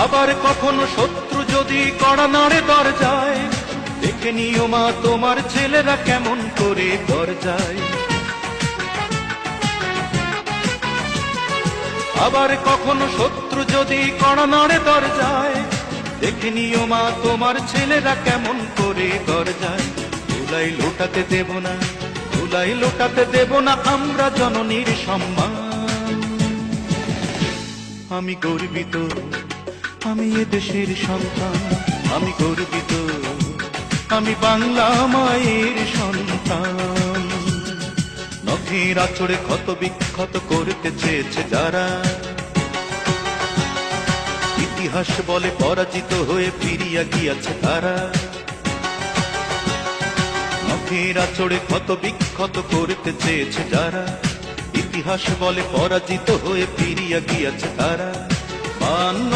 আবার কখনো শত্রু যদি কড়া নাড়ে দরজায়, দেখে নিও মা তোমার ছেলেরা কেমন করে দরজায়। আবার কখনো শত্রু যদি কড়া নাড়ে দরজায়, দেখে নিও মা তোমার ছেলেরা কেমন করে দরজায়। ধুলাই লোটাতে দেব না, ধুলাই লোটাতে দেব না আমরা জননীর সম্মান। আমি গর্বিত, আমি এ দেশের সন্তান, আমি গর্বিত, আমি বাংলা মায়ের সন্তান। নখের আঁচড়ে ক্ষত বিক্ষত করতে চেয়েছে যারা, ইতিহাস বলে পরাজিত হয়ে ফিরিয়া গিয়াছে তারা। নখের আঁচড়ে ক্ষত বিক্ষত করতে চেয়েছে যারা, ইতিহাস বলে পরাজিত হয়ে ফিরিয়া গিয়াছে তারা। 52